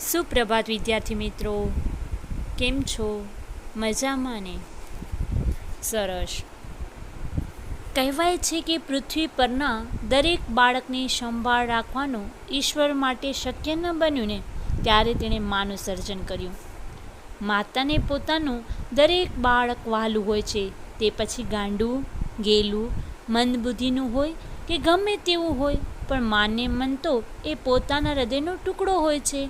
સુપ્રભાત વિદ્યાર્થી મિત્રો, કેમ છો? મજામાં ને? સરસ. કહેવાય છે કે પૃથ્વી પરના દરેક બાળકની સંભાળ રાખવાનું ઈશ્વર માટે શક્ય ન બન્યું ને ત્યારે તેણે માનું સર્જન કર્યું. માતાને પોતાનું દરેક બાળક વહાલું હોય છે, તે પછી ગાંડું, ગેલું, મંદબુદ્ધિનું હોય કે ગમે તેવું હોય, પણ માને મન તો એ પોતાના હૃદયનો ટુકડો હોય છે.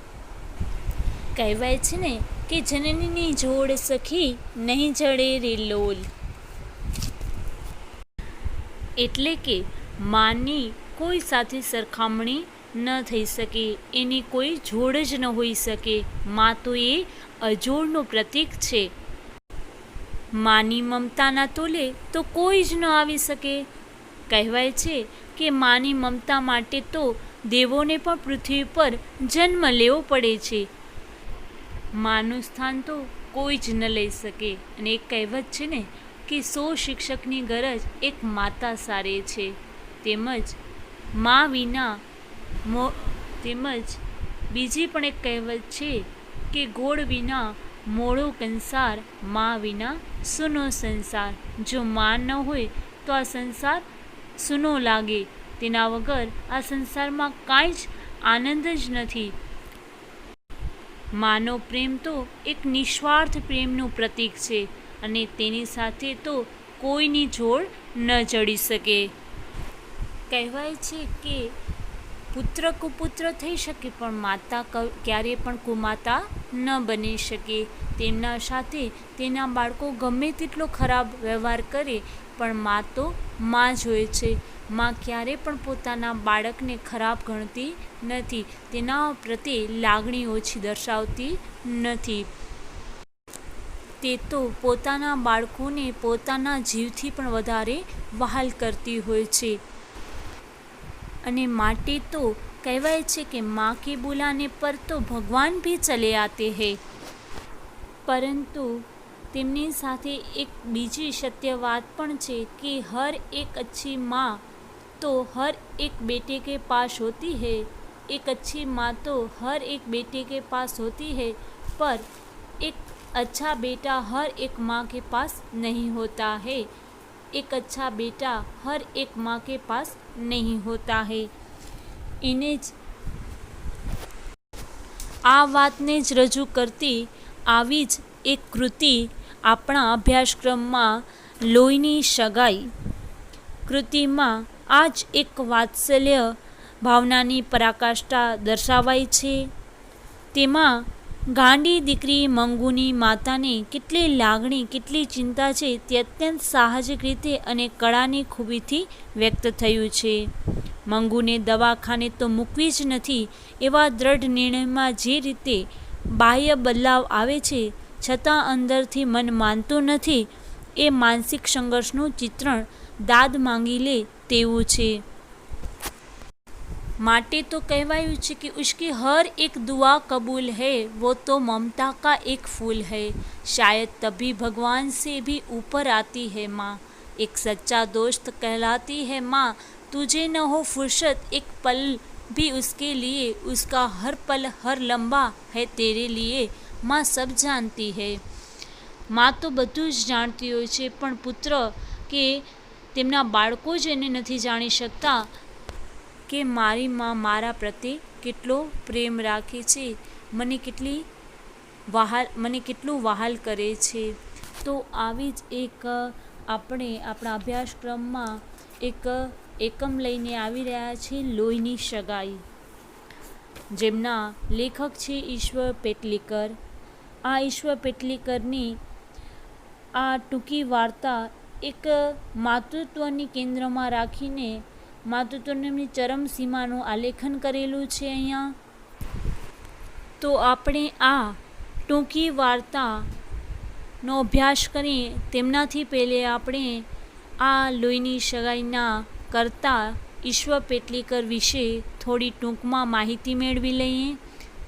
કહેવાય છે ને કે જનનીની જોડ સખી નહીં જડે રે લોલ. એટલે કે માની કોઈ સાથે સરખામણી ન થઈ શકે, એની કોઈ જોડ જ ન હોઈ શકે. મા તો એ અજોડનું પ્રતીક છે. માની મમતાના તોલે તો કોઈ જ ન આવી શકે. કહેવાય છે કે માની મમતા માટે તો દેવોને પણ પૃથ્વી પર જન્મ લેવો પડે છે. માનું સ્થાન તો કોઈ જ ન લઈ શકે. અને એક કહેવત છે ને કે 100 શિક્ષકની ગરજ એક માતા સારે છે. તેમજ બીજી પણ એક કહેવત છે કે ગોળ વિના મોળો કંસાર, મા વિના સૂનો સંસાર. જો મા ન હોય તો આ સંસાર સૂનો લાગે. તેના વગર આ સંસારમાં કાંઈ જ આનંદ જ નથી. માનો પ્રેમ તો એક નિસ્વાર્થ પ્રેમનું પ્રતીક છે, અને તેની સાથે તો કોઈની જોડ ન જડી શકે. કહેવાય છે કે પુત્ર કુપુત્ર થઈ શકે, પણ માતા ક્યારેય પણ કુમાતા ન બની શકે. તેમના સાથે તેના બાળકો ગમે તેટલો ખરાબ વ્યવહાર કરે, પણ મા તો મા જ હોય છે. મા ક્યારેય પણ પોતાના બાળકને ખરાબ ગણતી નથી, તેના પ્રત્યે લાગણી ઓછી દર્શાવતી નથી. તે તો પોતાના બાળકોને પોતાના જીવથી પણ વધારે વહાલ કરતી હોય છે. અને માટે તો કહેવાય છે કે માँ કે બુલાને પર તો ભગવાન ભી ચલે આતે હૈ. પરંતુ તેમની સાથે એક બીજી સત્ય વાત પણ છે કે હર એક अच्छी माँ तो हर एक बेटे के पास होती है. एक अच्छी माँ तो हर एक बेटे के पास होती है, पर एक अच्छा बेटा हर एक माँ के पास नहीं होता है. एक अच्छा बेटा हर एक माँ के पास नहीं होता है. એને જ આ વાતને જ રજૂ કરતી આવી જ એક કૃતિ આપણા અભ્યાસક્રમમાં લોહીની સગાઈ કૃતિમાં આ જ એક વાત્સલ્ય ભાવનાની પરાકાષ્ઠા દર્શાવાઈ છે. તેમાં ગાંડી દીકરી મંગુની માતાને કેટલી લાગણી, કેટલી ચિંતા છે, તે અત્યંત સાહજિક રીતે અને કળાની ખૂબીથી વ્યક્ત થયું છે. મંગુને દવાખાને તો મૂકવી જ નથી એવા દ્રઢ નિર્ણયમાં જે રીતે બાહ્ય બદલાવ આવે છે, છતાં અંદરથી મન માનતું નથી, એ માનસિક સંઘર્ષનું ચિત્રણ દાદ માંગી લે તેવું છે. માટે તો કહેવાયું છે કે ઉસકી હર એક દુઆ કબૂલ હૈ, વો તો મમતા કા એક ફૂલ હૈ. શાયદ તભી ભગવાન से भी ऊपर आती है माँ. एक सच्चा दोस्त कहलाती है माँ. तुझे न हो फुर्सत एक पल भी उसके लिए, उसका हर पल हर लम्हा है तेरे लिए. माँ सब जानती है. માँ તો બધું જ જાણતી હોય છે, પણ પુત્ર કે તેમના બાળકો જ એને નથી જાણી શકતા કે મારી મા મારા પ્રત્યે કેટલો પ્રેમ રાખે છે, મને કેટલું વહાલ કરે છે. તો આવી જ એક આપણે આપણા અભ્યાસક્રમમાં એક એકમ લઈને આવી રહ્યા છીએ, લોહીની સગાઈ, જેમના લેખક છે ઈશ્વર પેટલીકર. આ ઈશ્વર પેટલીકરની આ ટૂંકી વાર્તા એક માતૃત્વની કેન્દ્રમાં રાખીને માતૃત્વની ચરમસીમાનું આલેખન કરેલું છે અહીંયા. તો આપણે આ ટૂંકી વાર્તાનો અભ્યાસ કરીએ તેમનાથી પહેલે આપણે આ લોહીની સગાઈના કર્તા ઈશ્વર પેટલીકર વિશે થોડી ટૂંકમાં માહિતી મેળવી લઈએ,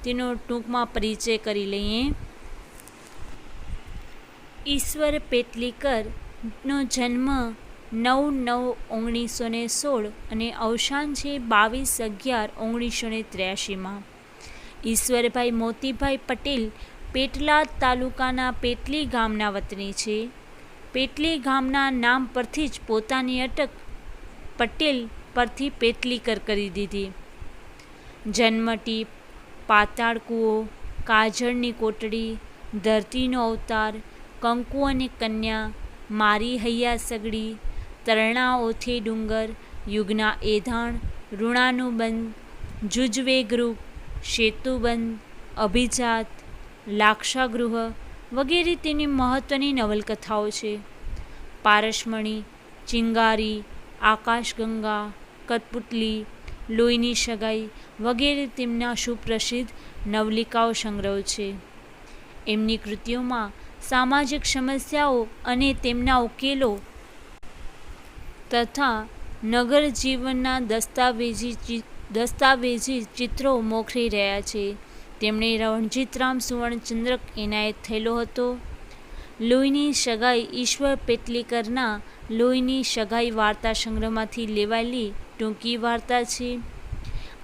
તેનો ટૂંકમાં પરિચય કરી લઈએ. ઈશ્વર પેટલીકરનો જન્મ 9/9/1916 અને અવસાન છે 22/11/1983. ઈશ્વરભાઈ મોતીભાઈ પટેલ પેટલાદ તાલુકાના પેટલી ગામના વતની છે. પેટલી ગામના નામ પરથી જ પોતાની અટક પટેલ પરથી પેટલીકર કરી દીધી. જન્મટી, પાતાળ કૂવો, કાજળની કોટડી, ધરતીનો અવતાર, કંકુ અને કન્યા, મારી હૈયા સગડી, તરણા ઓથે ડુંગર, યુગના એધાણ, ઋણાનું બંધ, જુજવે ગ્રુપ, સેતુબંધ, અભિજાત, લાક્ષાગૃહ વગેરે તેની મહત્ત્વની નવલકથાઓ છે. પારસમણી, ચિંગારી, આકાશગંગા, કઠપુતલી, લોહીની સગાઈ વગેરે તેમના સુપ્રસિદ્ધ નવલિકાઓ સંગ્રહ છે. એમની કૃતિઓમાં સામાજિક સમસ્યાઓ અને તેમના ઉકેલો તથા નગર જીવનના દસ્તાવેજી ચિત્રો મોખરી રહ્યા છે. તેમણે રણજીતરામ સુવર્ણચંદ્રક એનાયત થયેલો હતો. લોહીની સગાઈ ઈશ્વર પેટલીકરના લોહીની સગાઈ વાર્તા સંગ્રહમાંથી લેવાયેલી ટૂંકી વાર્તા છે.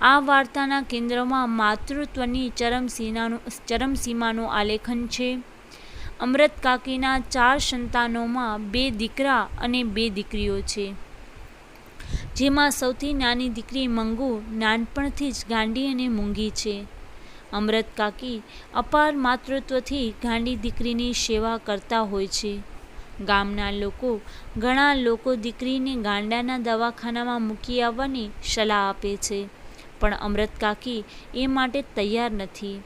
આ વાર્તાના કેન્દ્રમાં માતૃત્વની ચરમસીમાનું આલેખન છે. અમૃત કાકીના 4 સંતાનોમાં 2 દીકરા અને 2 દીકરીઓ છે, જેમાં સૌથી નાની દીકરી મંગુ નાનપણથી જ ગાંડી અને મૂંગી છે. અમૃત કાકી અપાર માતૃત્વથી ગાંડી દીકરીની સેવા કરતા હોય છે. ગામના ઘણા લોકો દીકરીને ગાંડાના દવાખાનામાં મૂકી આવવાની સલાહ આપે છે, પણ અમૃત કાકી એ માટે તૈયાર નથી.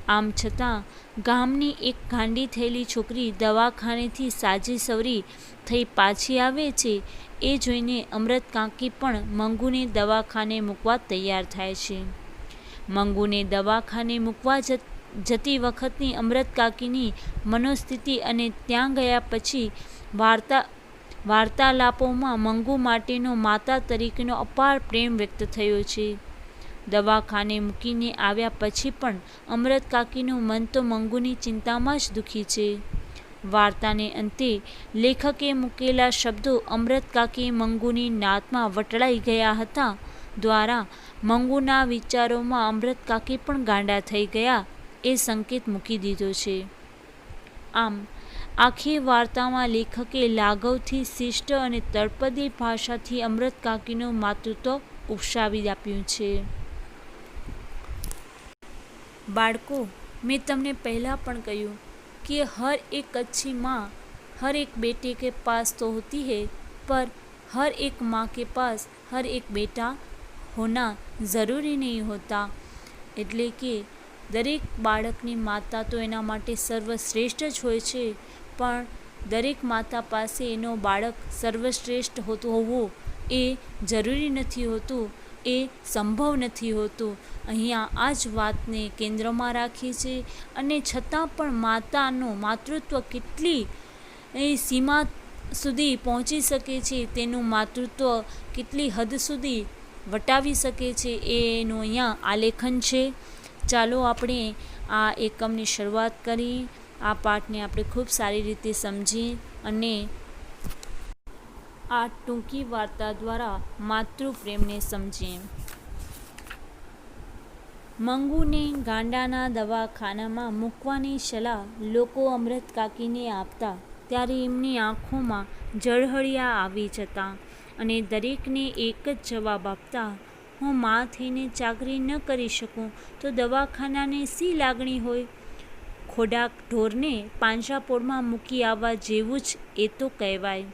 આમ છતાં ગામની એક ગાંડી થયેલી છોકરી દવાખાનેથી સાજી સવરી થઈ પાછી આવે છે, એ જોઈને અમૃત કાકી પણ મંગુને દવાખાને મૂકવા તૈયાર થાય છે. મંગુને દવાખાને મૂકવા જતી વખતની અમૃત કાકીની મનોસ્થિતિ અને ત્યાં ગયા પછી વાર્તાલાપોમાં મંગુ માટેનો માતા તરીકેનો અપાર પ્રેમ વ્યક્ત થયો છે. દવાખાને મૂકીને આવ્યા પછી પણ અમૃત કાકીનું મન તો મંગુની ચિંતામાં જ દુઃખી છે. વાર્તાને અંતે લેખકે મૂકેલા શબ્દો અમૃત કાકી મંગુની નાતમાં વટળાઈ ગયા હતા દ્વારા મંગુના વિચારોમાં અમૃત કાકી પણ ગાંડા થઈ ગયા એ સંકેત મૂકી દીધો છે. આમ આખી વાર્તામાં લેખકે લાઘવથી શિષ્ટ અને તળપદી ભાષાથી અમૃત કાકીનું માતૃત્વ ઉપસાવી આપ્યું છે. બાળકો, મેં તમને પહેલાં પણ કહ્યું कि हर एक अच्छी माँ हर एक बेटे के पास तो होती है, पर हर एक माँ के पास हर एक बेटा होना ज़रूरी नहीं होता. એટલે કે દરેક બાળકની માતા તો એના માટે સર્વશ્રેષ્ઠ જ હોય છે, પણ દરેક માતા પાસે એનો બાળક સર્વશ્રેષ્ઠ હોવું એ જરૂરી નથી હોતું, એ સંભવ નથી હોતું. અહીંયા આ જ વાતને કેન્દ્રમાં રાખી છે. અને છતાં પણ માતૃત્વ કેટલી સીમા સુધી પહોંચી શકે છે, તેનું માતૃત્વ કેટલી હદ સુધી વટાવી શકે છે, એનું અહીંયા આલેખન છે. ચાલો આપણે આ એકમની શરૂઆત કરી, આ પાઠને આપણે ખૂબ સારી રીતે સમજીએ અને આ ટૂંકી વાર્તા દ્વારા માતૃપ્રેમને સમજીએ. મંગુને ગાંડાના દવાખાનામાં મૂકવાની સલાહ લોકો અમૃત કાકીને આપતા ત્યારે એમની આંખોમાં ઝળહળિયા આવી જતા અને દરેકને એક જ જવાબ આપતા, હું માં થઈને ચાકરી ન કરી શકું તો દવાખાનાને શી લાગણી હોય? ખોડાક ઢોરને પાંજરાપોળમાં મૂકી આવવા જેવું જ એ તો કહેવાય.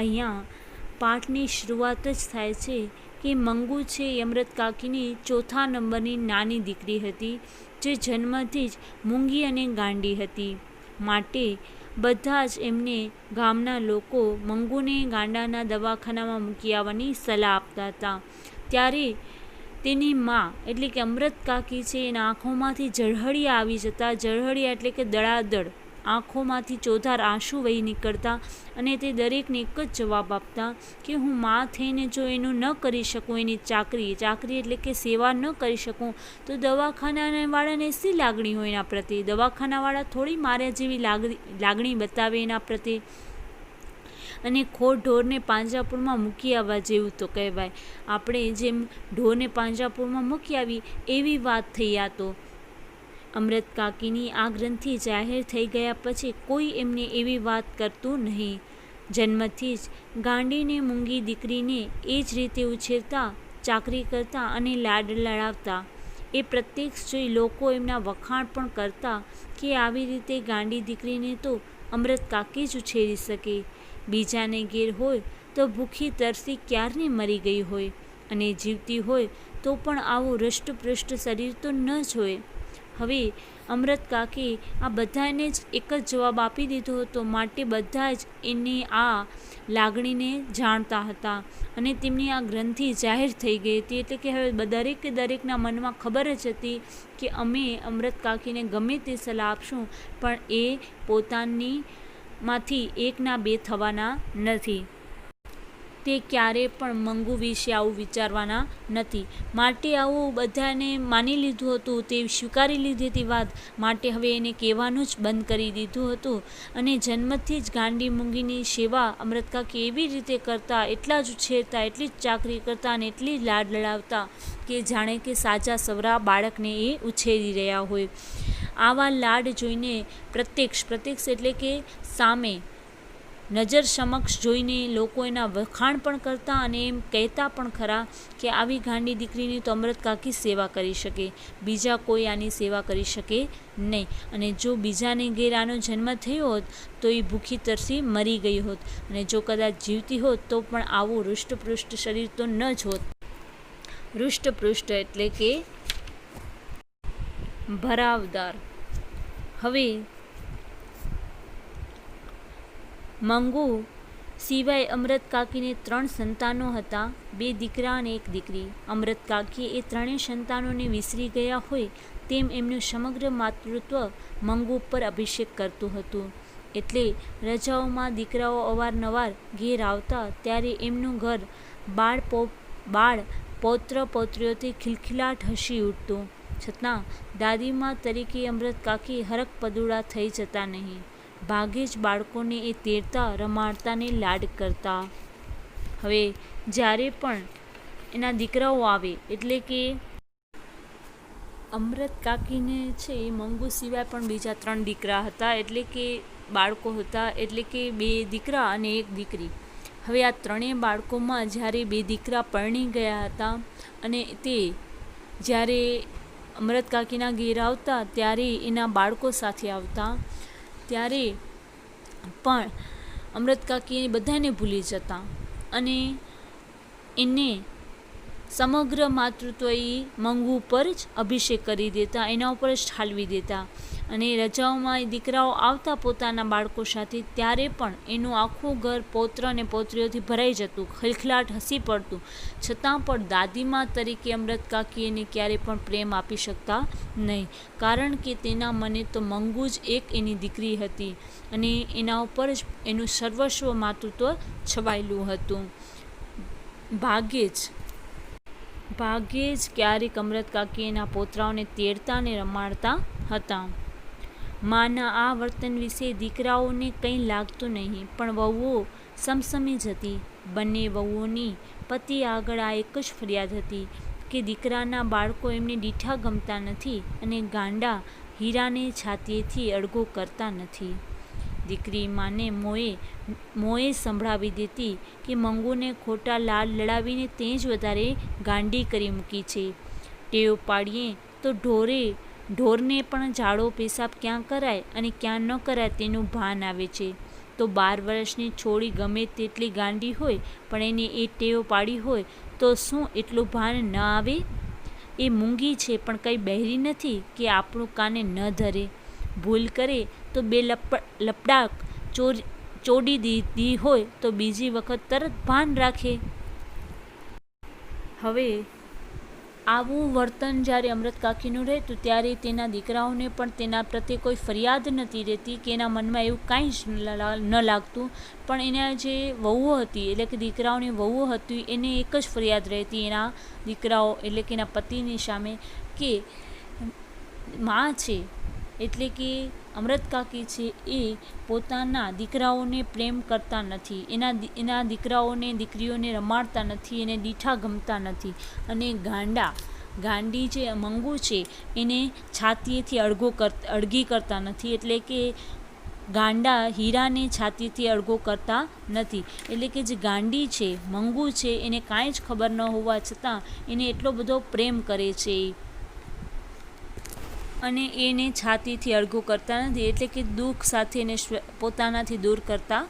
અહીંયા પાઠની શરૂઆત જ થાય છે કે મંગુ છે એ અમૃત કાકીની 4થા નંબરની નાની દીકરી હતી, જે જન્મથી જ મૂંગી અને ગાંડી હતી. માટે બધા જ એમને ગામના લોકો મંગુને ગાંડાના દવાખાનામાં મૂકી આવવાની સલાહ આપતા હતા. ત્યારે તેની માં એટલે કે અમૃત કાકી છે એના આંખોમાંથી ઝળહળિયા આવી જતા. ઝળહળિયા એટલે કે દળાદળ આંખોમાંથી ચોધાર આંસુ વહી નીકળતા અને તે દરેકને એક જ જવાબ આપતા કે હું માં થઈને જો એનું ન કરી શકું, એની ચાકરી એટલે કે સેવા ન કરી શકું તો દવાખાનાવાળાને શી લાગણી હોય એના પ્રત્યે? દવાખાનાવાળા થોડી માર્યા જેવી લાગણી બતાવે એના પ્રત્યે. અને ખોટ ઢોરને પાંજરાપોળમાં મૂકી આવવા જેવું તો કહેવાય. આપણે જેમ ઢોરને પાંજરાપોળમાં મૂકી આવી એવી વાત થઈ આ તો. અમૃત કાકીની આ ગ્રંથિ જાહેર થઈ ગયા પછી કોઈ એમને એવી વાત કરતું નહીં. જન્મથી જ ગાંડીને મૂંગી દીકરીને એ જ રીતે ઉછેરતા, ચાકરી કરતા અને લાડ લડાવતા. એ પ્રત્યક્ષ જોઈ લોકો એમના વખાણ પણ કરતા કે આવી રીતે ગાંડી દીકરીને તો અમૃત કાકી જ ઉછેરી શકે. બીજાને ઘેર હોય તો ભૂખી તરસી ક્યારની મરી ગઈ હોય, અને જીવતી હોય તો પણ આવું હૃષ્ટપૃષ્ટ શરીર તો ન જ હોય. હવે અમૃત કાકી આ બધાને જ એક જ જવાબ આપી દીધો હતો, માટે બધા જ એની આ લાગણીને જાણતા હતા અને તેમની આ ગ્રંથિ જાહેર થઈ ગઈ હતી. એટલે કે હવે દરેકના મનમાં ખબર જ હતી કે અમે અમૃત કાકીને ગમે તે સલાહ આપશું પણ એ પોતાનીમાંથી એકના બે થવાના નથી. તે ક્યારે પણ મંગુ વિશે આવું વિચારવાના નથી. માટે આવું બધાને માની લીધું હતું, તે સ્વીકારી લીધી હતી વાત. માટે હવે એને કહેવાનું જ બંધ કરી દીધું હતું. અને જન્મથી જ ગાંડી મૂંગીની સેવા અમૃત કાકી એવી રીતે કરતા, એટલા જ ઉછેરતા, એટલી જ ચાકરી કરતા અને એટલી જ લાડ લડાવતા કે જાણે કે સાજા સવરા બાળકને એ ઉછેરી રહ્યા હોય. આવા લાડ જોઈને પ્રત્યક્ષ એટલે કે સામે નજર સમક્ષ જોઈને લોકો એના વખાણ પણ કરતા અને એમ કહેતા પણ ખરા કે આવી ગાંડી દીકરીની તો અમૃત કાકી સેવા કરી શકે, બીજા કોઈ આની સેવા કરી શકે નહીં. અને જો બીજાને ઘેર આનો જન્મ થયો હોત તો એ ભૂખી તરસી મરી ગઈ હોત, અને જો કદાચ જીવતી હોત તો પણ આવું હૃષ્ટપૃષ્ટ શરીર તો ન જ હોત. હૃષ્ટપૃષ્ટ એટલે કે ભરાવદાર. હવે મંગુ સિવાય અમૃત કાકીને 3 સંતાનો હતા, 2 દીકરા અને 1 દીકરી. અમૃત કાકી એ ત્રણેય સંતાનોને વિસરી ગયા હોય તેમ એમનું સમગ્ર માતૃત્વ મંગુ પર અભિષેક કરતું હતું. એટલે રજાઓમાં દીકરાઓ અવારનવાર ઘેર આવતા ત્યારે એમનું ઘર બાળ પૌત્ર પૌત્રીઓથી ખિલખિલાટ હસી ઉઠતું. છતાં દાદીમા તરીકે અમૃત કાકી હરખ પદુડા થઈ જતા નહીં. ભાગે જ બાળકોને એ તેડતા, રમાડતા ને લાડ કરતા. હવે જ્યારે પણ એના દીકરાઓ આવે, એટલે કે અમૃત કાકીને છે એ મંગુ સિવાય પણ બીજા 3 દીકરા હતા, એટલે કે બાળકો હતા, એટલે કે 2 દીકરા અને 1 દીકરી. હવે આ ત્રણેય બાળકોમાં જ્યારે 2 દીકરા પરણી ગયા હતા અને તે જ્યારે અમૃત કાકીના ઘેર આવતા ત્યારે એના બાળકો સાથે આવતા, ત્યારે પણ અમૃત કાકી બધાને ભૂલી જતા અને એને સમગ્ર માતૃત્વ એ મંગુ ઉપર જ અભિષેક કરી દેતા, એના ઉપર જ ઠાલવી દેતા. અને રજાઓમાં એ દીકરાઓ આવતા પોતાના બાળકો સાથે, ત્યારે પણ એનું આખું ઘર પૌત્ર અને પૌત્રીઓથી ભરાઈ જતું, ખિલખિલાટ હસી પડતું. છતાં પણ દાદીમા તરીકે અમૃત કાકી એને ક્યારેય પણ પ્રેમ આપી શકતા નહીં, કારણ કે તેના મને તો મંગુ જ એક એની દીકરી હતી અને એના ઉપર જ એનું સર્વસ્વ માતૃત્વ છવાયેલું હતું. ભાગ્યે જ ક્યારેક અમૃત કાકી એના પોતરાઓને તેડતા અને રમાડતા હતા. માના આ વર્તન વિશે દીકરાઓને કંઈ લાગતું નહીં, પણ વહુઓ સમસમી જ હતી. બંને વહુઓની પતિ આગળ આ એક જ ફરિયાદ હતી કે દીકરાના બાળકો એમને દીઠા ગમતા નથી અને ગાંડા હીરાને છાતીએથી અડગો કરતા નથી. દીકરી માને મોએ સંભળાવી દેતી કે મંગુને ખોટા લાડ લડાવીને તે જ વધારે ગાંડી કરી મૂકી છે. ટેવ પાડીએ તો ઢોરને પણ ઝાડો પેશાબ ક્યાં કરાય અને ક્યાં ન કરાય તેનું ભાન આવે છે. તો 12 વર્ષની છોડી ગમે તેટલી ગાંડી હોય પણ એને એ ટેવ પાડી હોય તો શું એટલું ભાન ન આવે? એ મૂંગી છે પણ કંઈ બહેરી નથી કે આપણું કાને ન ધરે. ભૂલ કરે તો 2 લપડાક ચોડી દીધી હોય તો બીજી વખત તરત ભાન રાખે. હવે આવું વર્તન જ્યારે અમૃત કાકીનું રહેતું ત્યારે તેના દીકરાઓને પણ તેના પ્રત્યે કોઈ ફરિયાદ નથી રહેતી કે એના મનમાં એવું કાંઈ જ ન લાગતું. પણ એના જે વહુઓ હતી, એટલે કે દીકરાઓની વહુઓ હતી, એને એક જ ફરિયાદ રહેતી એના દીકરાઓ એટલે કે એના પતિની સામે કે માં છે, એટલે કે અમૃત કાકી છે એ પોતાના દીકરાઓને પ્રેમ કરતા નથી, એના દીકરાઓને દીકરીઓને રમાડતા નથી, એને દીઠા ગમતા નથી અને ગાંડી જે મંગુ છે એને છાતીએથી અળગી કરતા નથી, એટલે કે ગાંડા હીરાને છાતીથી અળગો કરતા નથી. એટલે કે જે ગાંડી છે, મંગુ છે, એને કાંઈ જ ખબર ન હોવા છતાં એને એટલો બધો પ્રેમ કરે છે અને એને છાતીથી અળગો કરતા નથી, એટલે કે દુઃખ સાથે એને પોતાનાથી દૂર કરતા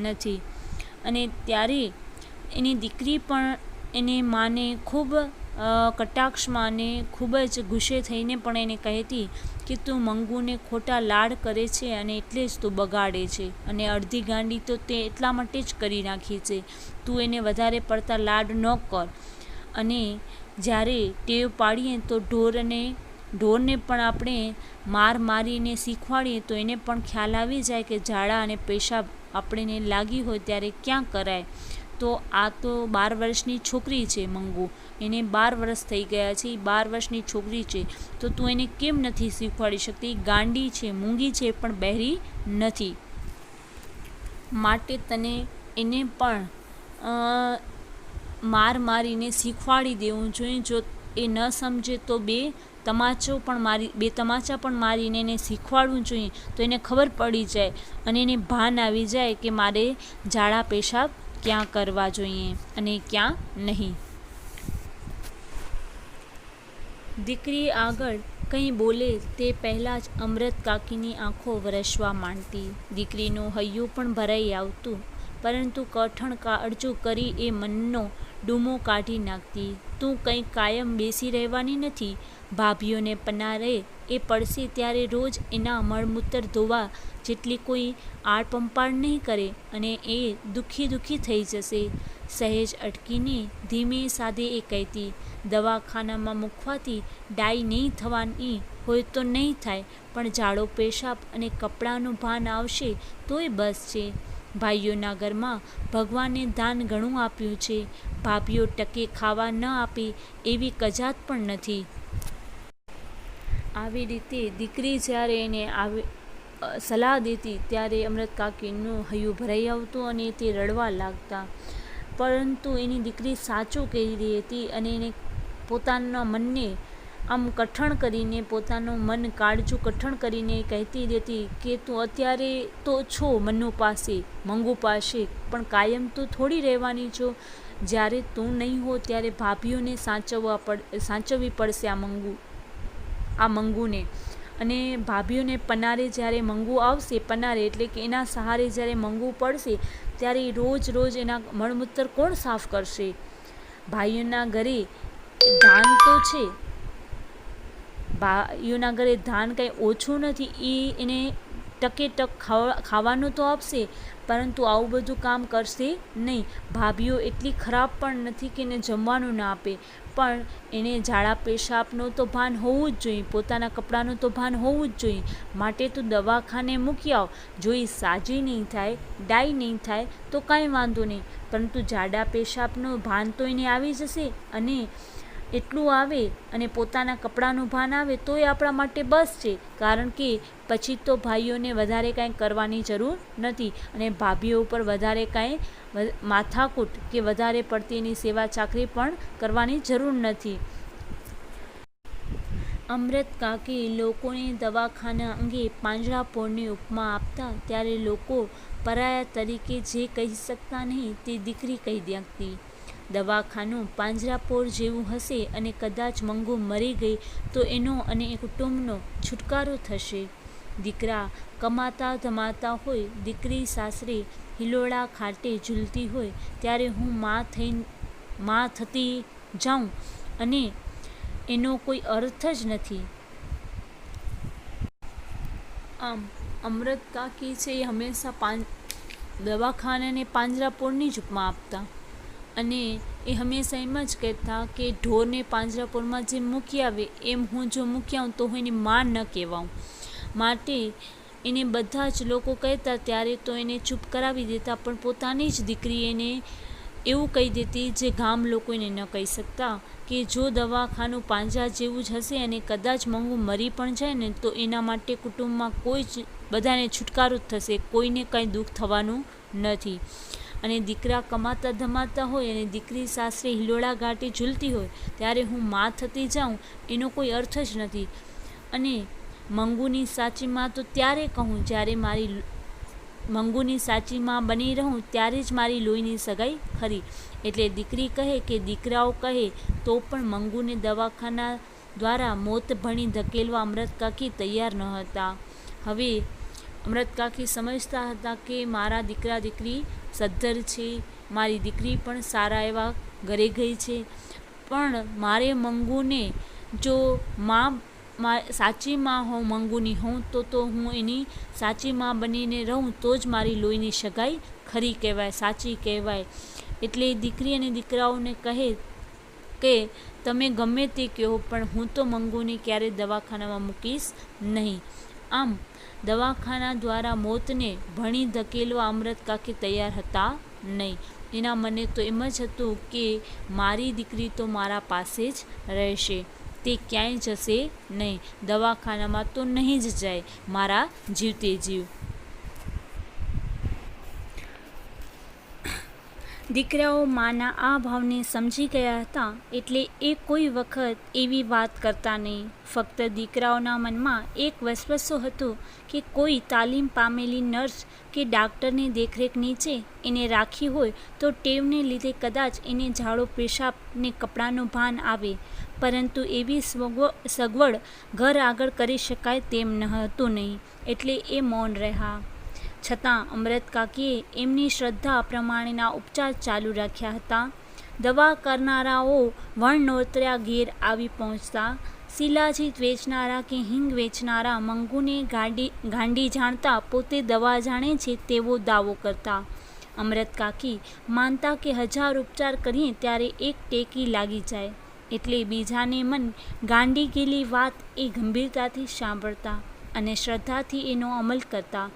નથી. અને ત્યારે એની દીકરી પણ એને માને ખૂબ કટાક્ષમાં અને ખૂબ જ ગુસ્સે થઈને પણ એને કહેતી કે તું મંગુને ખોટા લાડ કરે છે અને એટલે જ તું બગાડે છે, અને અડધી ગાંડી તો તે એટલા માટે જ કરી નાખી છે, તું એને વધારે પડતા લાડ ન કર. અને જ્યારે ટેવ પાડીએ તો ઢોરને પણ આપણે મારીને શીખવાડીએ તો એને પણ ખ્યાલ આવી જાય કે ઝાડા અને પેશાબ આપણને લાગી હોય ત્યારે ક્યાં કરાય. તો આ તો 12 વર્ષની છોકરી છે મંગુ, એને 12 વર્ષ થઈ ગયા છે, 12 વર્ષની છોકરી છે, તો તું એને કેમ નથી શીખવાડી શકતી? ગાંડી છે, મૂંગી છે, પણ બહેરી નથી. માટે તને એને પણ મારીને શીખવાડી દેવું જોઈએ. જો એ ન સમજે તો બે તમાચા પણ મારીને એને શીખવાડવું જોઈએ, તો એને ખબર પડી જાય અને એને ભાન આવી જાય કે મારે ઝાડા પેશાબ ક્યાં કરવા જોઈએ અને ક્યાં નહીં. દીકરી આગળ કંઈ બોલે તે પહેલાં જ અમૃત કાકીની આંખો વરસવા માંડતી. દીકરીનું હૈયું પણ ભરાઈ આવતું, પરંતુ કઠણ કાળજું કરી એ મનનો ડૂમો કાઢી નાખતી. તું કંઈ કાયમ બેસી રહેવાની નથી. ભાભીઓને પનારે એ પડશે ત્યારે રોજ એના મળમૂત્ર ધોવા જેટલી કોઈ આળપંપાળ નહીં કરે અને એ દુઃખી થઈ જશે. સહેજ અટકીને ધીમે સાદે એ કહેતી, દવાખાનામાં મૂકવાથી ડાઈ નહીં થવાની હોય તો નહીં થાય, પણ ઝાડો પેશાબ અને કપડાનું ભાન આવશે તોય બસ છે. ભાઈઓના ઘરમાં ભગવાને દાન ઘણું આપ્યું છે, ભાભીઓ ટકે ખાવા ન આપે એવી કજાત પણ નથી. આવી રીતે દીકરી જ્યારે એને સલાહ દેતી ત્યારે અમૃત કાકીનું હૈયું ભરાઈ આવતું અને તે રડવા લાગતા. પરંતુ એની દીકરી સાચું કહી રહી હતી અને એને પોતાના મનને આમ કઠણ કરીને, પોતાનું મન કાળજું કઠણ કરીને કહેતી હતી કે તું અત્યારે તો છો મંગુ પાસે, પણ કાયમ તો થોડી રહેવાની છો. જ્યારે તું નહીં હો ત્યારે ભાભીઓને સાચવવી પડશે આ મંગુને. અને ભાભીઓને પનારે જ્યારે મંગુ આવશે, પનારે એટલે કે એના સહારે જ્યારે મંગુ પડશે ત્યારે રોજ એના મળમૂત્ર કોણ સાફ કરશે? ભાઈઓના ઘરે ધાન તો છે, ભાઈઓના ઘરે ધાન કંઈ ઓછું નથી, એ એને ટકે ખાવાનું તો આપશે, પરંતુ આવું બધું કામ કરશે નહીં. ભાભીઓ એટલી ખરાબ પણ નથી કે એને જમવાનું ના આપે, પણ એને ઝાડા પેશાબનું તો ભાન હોવું જ જોઈએ, પોતાના કપડાનું તો ભાન હોવું જ જોઈએ. માટે તું દવાખાને મૂકી આવ. જો એ સાજી નહીં થાય, ડાઈ નહીં થાય તો કાંઈ વાંધો નહીં, પરંતુ ઝાડા પેશાબનું ભાન તો એને આવી જશે. અને એટલું આવે અને પોતાના કપડાનું ભાન આવે તો એ આપણા માટે બસ છે, કારણ કે પછી તો ભાઈઓને વધારે કાંઈ કરવાની જરૂર નથી અને ભાભીઓ ઉપર વધારે કાંઈ માથાકૂટ કે વધારે પડતી એની સેવા ચાકરી પણ કરવાની જરૂર નથી. અમૃત કાકી લોકોને દવાખાના અંગે પાંજરાપોળની ઉપમા આપતા ત્યારે લોકો પરાયા તરીકે જે કહી શકતા નહીં તે દીકરી કહી નાખતી. દવાખાનું પાંજરાપોળ જેવું હશે અને કદાચ મંગુ મરી ગઈ તો એનો અને એ કુટુંબનો છુટકારો થશે. દીકરા કમાતા ધમાતા હોય, દીકરી સાસરે હિલોળા ખાટે ઝૂલતી હોય ત્યારે હું માં થતી જાઉં અને એનો કોઈ અર્થ જ નથી. આમ અમૃત કાકી છે એ હંમેશા દવાખાનાને પાંજરાપોળની જ ઉપમા આપતા અને એ હંમેશા એમ જ કહેતા કે ઢોરને પાંજરાપોળમાં જેમ મૂકી આવે એમ હું જો મૂકી આવું તો હું એની માં ન કહેવાઉં. માટે એને બધા જ લોકો કહેતા ત્યારે તો એને ચૂપ કરાવી દેતા, પણ પોતાની જ દીકરી એને એવું કહી દેતી જે ગામ લોકો એને ન કહી શકતા કે જો દવાખાનું પાંજરા જેવું જ હશે અને કદાચ મંગુ મરી પણ જાય ને તો એના માટે કુટુંબમાં કોઈ જ બધાને છુટકારો જ થશે, કોઈને કંઈ દુઃખ થવાનું નથી. અને દીકરા કમાતા ધમાતા હોય અને દીકરી સાસરે હિલોળા ઘાટી ઝૂલતી હોય ત્યારે હું માં થતી જાઉં એનો કોઈ અર્થ જ નથી. અને મંગુની સાચી માં તો ત્યારે કહું જ્યારે મારી મંગુની સાચી માં બની રહું ત્યારે જ મારી લોહીની સગાઈ ખરી. એટલે દીકરી કહે કે દીકરાઓ કહે તો પણ મંગુને દવાખાના દ્વારા મોત ભણી ધકેલવા અમૃતકાકી તૈયાર ન હતા. હવે અમૃતકાકી સમજતા હતા કે મારા દીકરા દીકરી સદ્ધર છે, મારી દીકરી પણ સારા એવા ઘરે ગઈ છે, પણ મારે મંગુને જો સાચી માં હોઉં મંગુની હોઉં તો હું એની સાચી માં બનીને રહું તો જ મારી લોહીની સગાઈ ખરી કહેવાય, સાચી કહેવાય. એટલે દીકરી અને દીકરાઓને કહે કે તમે ગમે તે કહો પણ હું તો મંગુને ક્યારેય દવાખાનામાં મૂકીશ નહીં. આમ દવાખાના દ્વારા મોતને ભણી ધકેલવા અમૃતકાકી તૈયાર હતા નહીં. એના મને તો એમ જ હતું કે મારી દીકરી તો મારા પાસે જ રહેશે, તે ક્યાંય જશે નહીં, દવાખાનામાં તો નહીં જ જાય મારા જીવતે જીવ. દીકરાઓ માના આ ભાવને સમજી ગયા હતા એટલે એ કોઈ વખત એવી વાત કરતા નહીં. ફક્ત દીકરાઓના મનમાં એક વસવસો હતો કે કોઈ તાલીમ પામેલી નર્સ કે ડાક્ટરની દેખરેખ નીચે એને રાખી હોય તો ટેવને લીધે કદાચ એને ઝાડો પેશાબ ને કપડાનું ભાન આવે, પરંતુ એવી સગવડ ઘર આગળ કરી શકાય તેમ હતું નહીં. એટલે એ મૌન રહ્યા. છતાં અમૃતકાકીએ એમની શ્રદ્ધા પ્રમાણેના ઉપચાર ચાલુ રાખ્યા હતા. દવા કરનારાઓ વણનોતર્યા ઘેર આવી પહોંચતા શિલાજીત વેચનારા કે હિંગ વેચનારા મંગુને ગાંડી જાણતા પોતે દવા જાણે છે તેવો દાવો કરતા. અમૃતકાકી માનતા કે 1000 ઉપચાર કરીએ ત્યારે એક ટેકી લાગી જાય. એટલે બીજાને મન ગાંડી ગયેલી વાત એ ગંભીરતાથી સાંભળતા અને શ્રદ્ધાથી એનો અમલ કરતા.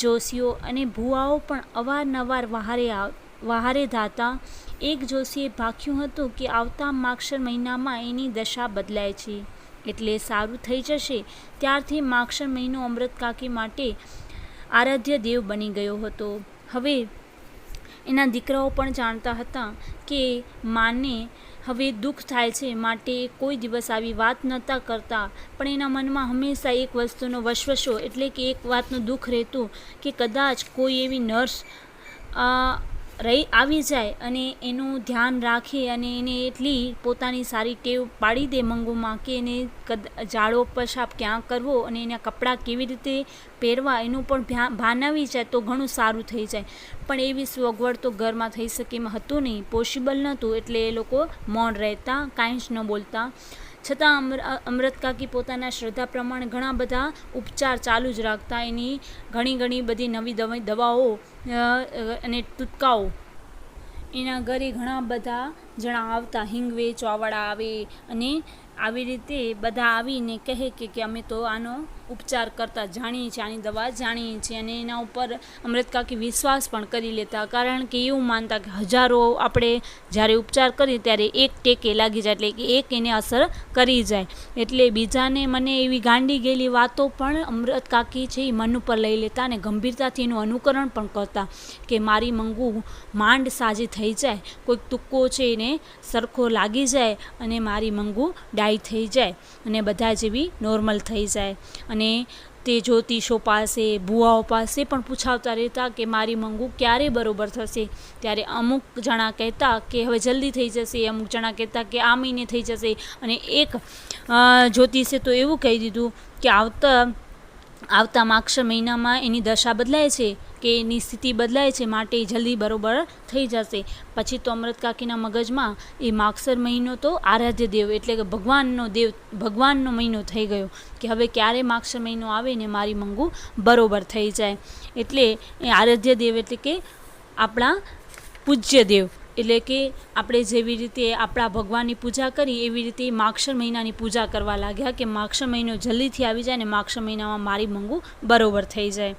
જોશીઓ અને ભુવાઓ પણ અવારનવાર વહારે ધાતા. એક જોશીએ ભાખ્યું હતું કે આવતા માગશર મહિનામાં એની દશા બદલાય છે, એટલે સારું થઈ જશે. ત્યારથી માગશર મહિનો અમૃતકાકી માટે આરાધ્ય દેવ બની ગયો હતો. હવે એના દીકરાઓ પણ જાણતા હતા કે માને હવે દુઃખ થાય છે, માટે કોઈ દિવસ આવી વાત નહોતા કરતા. પણ એના મનમાં હંમેશા એક વસ્તુનો વસવસો એટલે કે એક વાતનું દુઃખ રહેતું કે કદાચ કોઈ એવી નર્સ આવી જાય અને એનું ધ્યાન રાખે અને એને એટલી પોતાની સારી ટેવ પાડી દે મંગુમાં કે એને ઝાડો પેશાબ ક્યાં કરવો અને એના કપડાં કેવી રીતે પહેરવા એનું પણ ભાન આવી જાય તો ઘણું સારું થઈ જાય. પણ એવી સગવડ તો ઘરમાં થઈ શકે એમ હતું નહીં, પોસિબલ નહોતું. એટલે એ લોકો મૌન રહેતા, કાંઈ જ ન બોલતા. છતાં અમૃતકાકી પોતાના શ્રદ્ધા પ્રમાણે ઘણા બધા ઉપચાર ચાલુ જ રાખતા. એની ઘણી બધી નવી દવાઓ અને ટૂટકાઓ એના ઘરે ઘણા બધા જણા આવતા. હિંગ વેચવાવાળા આવે અને આવી રીતે બધા આવીને કહે કે અમે તો આનો ઉપચાર કરતા જાણીએ છીએ, આની દવા જાણીએ છીએ. અને એના ઉપર અમૃતકાકી વિશ્વાસ પણ કરી લેતા, કારણ કે એવું માનતા કે હજારો આપણે જ્યારે ઉપચાર કરીએ ત્યારે એક ટેકે લાગી જાય, એટલે કે એક એને અસર કરી જાય. એટલે બીજાને મને એવી ગાંડી ગયેલી વાતો પણ અમૃતકાકી છે એ મન ઉપર લઈ લેતા અને ગંભીરતાથી એનું અનુકરણ પણ કરતા કે મારી મંગુ માંડ સાજી થઈ જાય, કોઈક તુક્કો છે એને સરખો લાગી જાય અને મારી મંગુ ડાઈ થઈ જાય અને બધા જેવી નોર્મલ થઈ જાય. અને તે જ્યોતિષો પાસે, ભુવાઓ પાસે પણ પૂછાવતા રહેતા કે મારી મંગુ ક્યારે બરોબર થશે. ત્યારે અમુક જણા કહેતા કે હવે જલ્દી થઈ જશે, અમુક જણા કહેતા કે આ મહિને થઈ જશે. અને એક જ્યોતિષે તો એવું કહી દીધું કે આવતા માગશર મહિનામાં એની દશા બદલાય છે કે એની સ્થિતિ બદલાય છે, માટે જલ્દી બરોબર થઈ જશે. પછી તો અમૃતકાકીના મગજમાં એ માગશર મહિનો તો આરાધ્ય દેવ એટલે કે ભગવાનનો મહિનો થઈ ગયો કે હવે ક્યારે માગશર મહિનો આવે ને મારી મંગુ બરોબર થઈ જાય. એટલે એ આરાધ્ય દેવ એટલે કે આપણા પૂજ્ય દેવ, એટલે કે આપણે જેવી રીતે આપણા ભગવાનની પૂજા કરી એવી રીતે માગશર મહિનાની પૂજા કરવા લાગ્યા કે માગશર મહિનો જલ્દીથી આવી જાય ને માગશર મહિનામાં મારી મંગુ બરોબર થઈ જાય.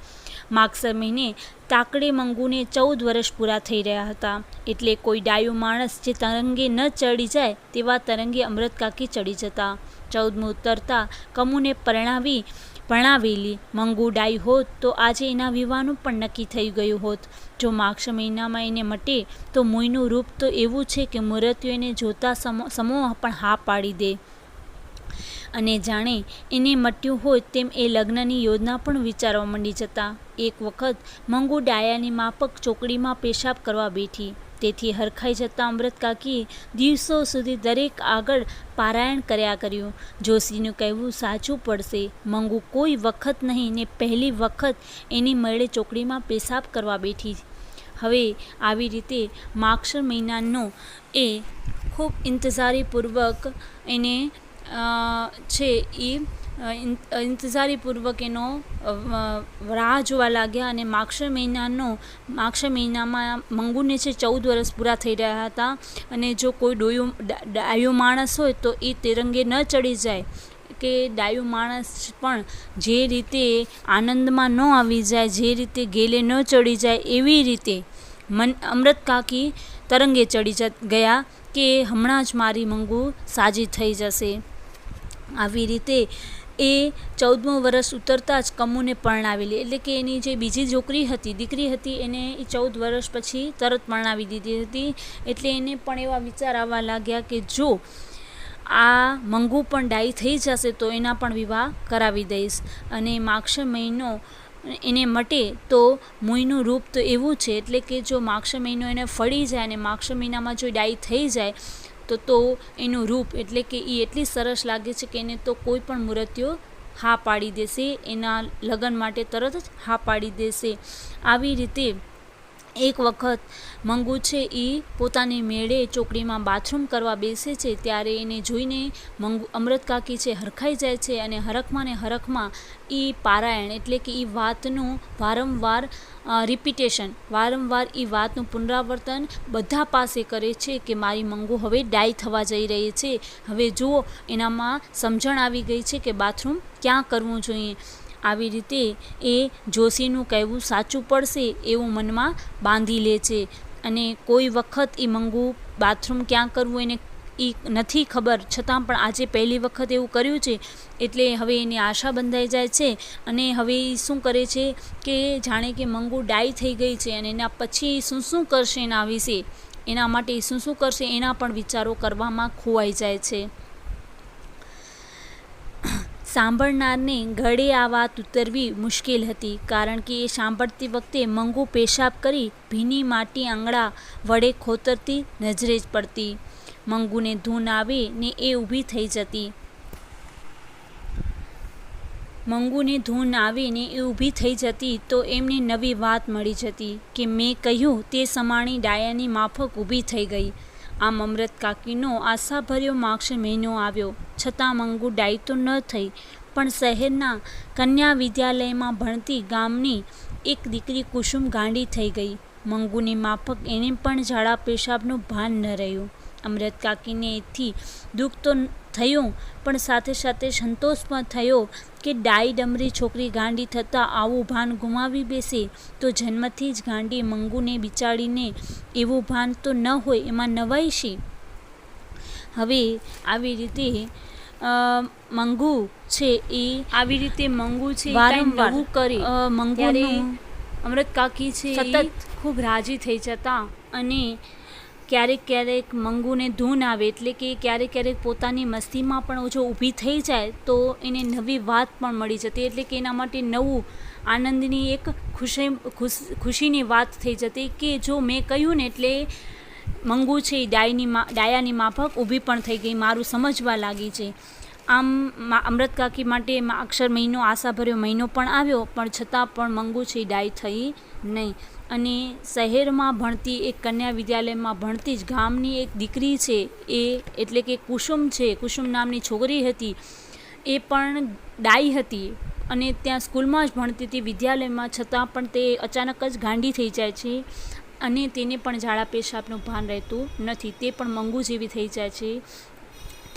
માગશર મહિને તાકડે મંગુને 14 વર્ષ પૂરા થઈ રહ્યા હતા. એટલે કોઈ ડાયો માણસ જે તરંગે ન ચડી જાય તેવા તરંગે અમૃતકાકી ચડી જતા. 14મું ઉતરતા કમુને પરણાવેલી મંગુ ડાઈ હોત તો આજે એના વિવાહનું પણ નક્કી થઈ ગયું હોત. જો માક્ષ મહિનામાં એને મટે તો મોયનું રૂપ તો એવું છે કે મૃત્યુ એને જોતા સમૂહ પણ હા પાડી દે, અને જાણે એને મટ્યું હોય તેમ એ લગ્નની યોજના પણ વિચારવા માંડી જતા. એક વખત મંગુ ડાયાની માફક ચોકડીમાં પેશાબ કરવા બેઠી. તેથી હરખાઈ જતાં અમૃત કાકીએ દિવસો સુધી દરેક આગળ પારાયણ કર્યા કર્યું. જોશીનું કહેવું સાચું પડશે. મંગુ કોઈ વખત નહીં ને પહેલી વખત એની મેળે ચોકડીમાં પેશાબ કરવા બેઠી. હવે આવી રીતે માક્ષર મહિનાનો એ ખૂબ ઇંતજારીપૂર્વક એને ઇંતજારીપૂર્વક એનો રાહ જોવા લાગ્યા. અને માક્ષર મહિનામાં મંગુને છે 14 વર્ષ પૂરા થઈ રહ્યા હતા. અને જો કોઈ ડાયો માણસ હોય તો એ તિરંગે ન ચડી જાય, કે ડાયો માણસ પણ જે રીતે આનંદમાં ન આવી જાય, જે રીતે ગેલે ન ચડી જાય, એવી રીતે અમૃત કાકી તરંગે ચડી ગયા કે હમણાં જ મારી મંગુ સાજી થઈ જશે. આવી રીતે એ 14મું વર્ષ ઉતરતા જ કમુને પરણાવેલી, એટલે કે એની જે બીજી દીકરી હતી એને 14 વર્ષ પછી તરત પરણાવી દીધી હતી. એટલે એને પણ એવા વિચાર આવવા લાગ્યા કે જો આ મંગુ પણ ડાઈ થઈ જશે તો એના પણ વિવાહ કરાવી દઈશ. અને માક્ષર મહિનો એને મટે તો મોયનું રૂપ તો એવું છે, એટલે કે જો માક્ષર મહિનો એને ફળી જાય અને માક્ષર મહિનામાં જો ડાઈ થઈ જાય તો એનું રૂપ એટલે કે એ એટલી સરસ લાગે છે કે એને તો કોઈ પણ મૃત્યુ હા પાડી દેશે, એના લગ્ન માટે તરત જ હા પાડી દેશે. આવી રીતે એક વખત મંગુ છે એ પોતાની મેળે ચોકડીમાં બાથરૂમ કરવા બેસે છે, ત્યારે એને જોઈને અમૃત કાકી છે હરખાઈ જાય છે. અને હરખમાં ને હરખમાં એ પારાયણ એટલે કે એ વાતનું વારંવાર એ વાતનું પુનરાવર્તન બધા પાસે કરે છે કે મારી મંગુ હવે ડાઈ થવા જઈ રહી છે. હવે જુઓ એનામાં સમજણ આવી ગઈ છે કે બાથરૂમ ક્યાં કરવું જોઈએ. આવી રીતે એ જોશીનું કહેવું સાચું પડશે એવું મનમાં બાંધી લે છે. અને કોઈ વખત એ મંગુ બાથરૂમ ક્યાં કરવું એને એ નથી ખબર, છતાં પણ આજે પહેલી વખત એવું કર્યું છે. એટલે હવે એની આશા બંધાઈ જાય છે. અને હવે એ શું કરે છે કે જાણે કે મંગુ ડાઈ થઈ ગઈ છે અને એના પછી શું કરશે એના વિશે, એના માટે શું કરશે એના પણ વિચારો કરવામાં ખોવાઈ જાય છે. સાંભળનારને ગળે આ વાત ઉતરવી મુશ્કેલ હતી, કારણ કે એ સાંભળતી વખતે મંગુ પેશાબ કરી ભીની માટી આંગળા વડે ખોતરતી નજરે જ પડતી. મંગુને ધૂન આવે ને એ ઊભી થઈ જતી તો એમને નવી વાત મળી જતી કે મેં કહ્યું તે સમાણી ડાયાની માફક ઊભી થઈ ગઈ. આમ અમૃત કાકીનો આશાભર્યો માક્ષર મહિનો આવ્યો, છતાં મંગુ ડાઈ તો ન થઈ, પણ શહેરના કન્યા વિદ્યાલયમાં ભણતી ગામની એક દીકરી કુસુમ ગાંડી થઈ ગઈ. મંગુની માફક એને પણ ઝાડા પેશાબનું ભાન ન રહ્યું. અમૃત કાકીને એથી દુઃખ તો થયું, પણ સાથે સાથે સંતોષ પણ થયો કે ડાઈ ડમરી છોકરી ગાંડી થતાં આવું ભાન ગુમાવી બેસે તો જન્મથી જ ગાંડી મંગુને બિચારીને એવું ભાન તો ન હોય એમાં નવાઈ શી. હવે આવી રીતે મંગુ છે વારંવાર મંગુનું અમૃત કાકી છે સતત ખૂબ રાજી થઈ જતા. અને ક્યારેક મંગુને ધૂન આવે, એટલે કે ક્યારેક પોતાની મસ્તીમાં પણ જો ઊભી થઈ જાય તો એને નવી વાત પણ મળી જતી, એટલે કે એના માટે નવું આનંદની એક ખુશીની વાત થઈ જતી કે જો મેં કહ્યું ને એટલે મંગુ છે એ ડાયાની માફક ઊભી પણ થઈ ગઈ, મારું સમજવા લાગી છે. આમ અમૃત કાકી માટે અક્ષર મહિનો આશાભર્યો મહિનો પણ આવ્યો, પણ છતાં પણ મંગુ છે એ ડાઈ થઈ નહીં. અને શહેરમાં ભણતી એક કન્યા વિદ્યાલયમાં ભણતી જ ગામની એક દીકરી છે એ એટલે કે કુસુમ નામની છોકરી હતી, એ પણ ડાઈ હતી અને ત્યાં સ્કૂલમાં જ ભણતી હતી વિદ્યાલયમાં, છતાં પણ તે અચાનક જ ગાંડી થઈ જાય છે અને તેને પણ ઝાડા પેશાબનું ભાન રહેતું નથી, તે પણ મંગુ જેવી થઈ જાય છે.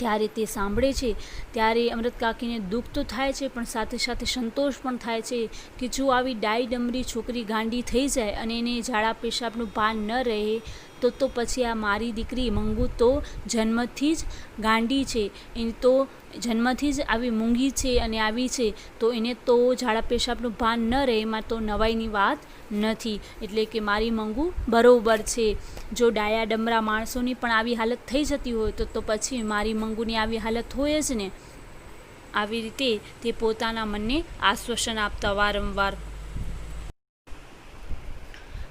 ત્યારે તે સાંભળે છે ત્યારે અમૃત કાકીને દુઃખ તો થાય છે, પણ સાથે સાથે સંતોષ પણ થાય છે કે જો આવી ડાઈ ડમરી છોકરી ગાંડી થઈ જાય અને એને ઝાડા પેશાબનું ભાન ન રહે તો પછી આ મારી દીકરી મંગુ તો જન્મથી જ ગાંડી છે, એ તો જન્મથી જ આવી મૂંગી છે અને આવી છે, તો એને તો ઝાડા પેશાબનું ભાન ન રહે, એમાં તો નવાઈની વાત નથી. એટલે કે મારી મંગુ બરોબર છે. જો ડાયા ડમરા માણસોની પણ આવી હાલત થઈ જતી હોય તો પછી મારી મંગુની આવી હાલત હોય જ ને. આવી રીતે તે પોતાના મનને આશ્વાસન આપતા વારંવાર.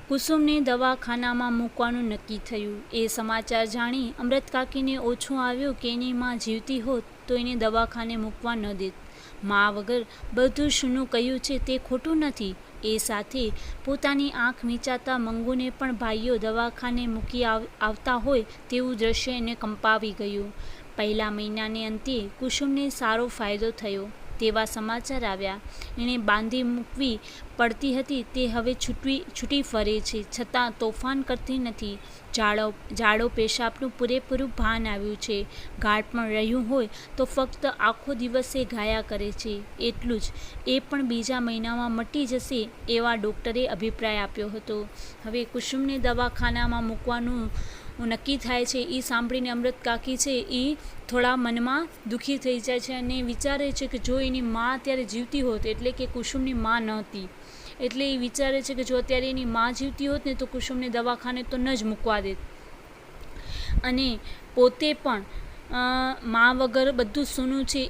કુસુમને દવાખાનામાં મૂકવાનું નક્કી થયું. એ સમાચાર જાણી અમૃત કાકીને ઓછું આવ્યું કે એની માં જીવતી હોત તો એને દવાખાને મૂકવા ન દેત. મા વગર બધું શૂનું કહ્યું છે તે ખોટું નથી. એ સાથે પોતાની આંખ મીચાતા મંગુને પણ ભાઈઓ દવાખાને મૂકી આવતા હોય તેવું દ્રશ્ય એને કંપાવી ગયું. પહેલા મહિનાને અંતે કુસુમને સારો ફાયદો થયો તેવા સમાચાર આવ્યા. એણે બાંધી મૂકવી પડતી હતી તે હવે છૂટી ફરે છે, છતાં તોફાન કરતી નથી. ઝાડો પેશાબનું પૂરેપૂરું ભાન આવ્યું છે. ગાંઠ રહ્યું હોય તો ફક્ત આખો દિવસે ગાયા કરે છે, એટલું જ. એ પણ બીજા મહિનામાં મટી જશે એવા ડૉક્ટરે અભિપ્રાય આપ્યો હતો. હવે કુસુમને દવાખાનામાં મૂકવાનું નક્કી થાય છે. એ સાંભળીને અમૃત કાકી છે એ થોડા મનમાં દુઃખી થઈ જાય છે અને વિચારે છે કે જો એની માં અત્યારે જીવતી હોત, એટલે કે કુસુમની માં નહોતી, એટલે એ વિચારે છે કે જો અત્યારે એની માં જીવતી હોત ને તો કુસુમને દવાખાને તો ન જ મૂકવા દેત. અને પોતે પણ માં વગર બધું સૂનું છે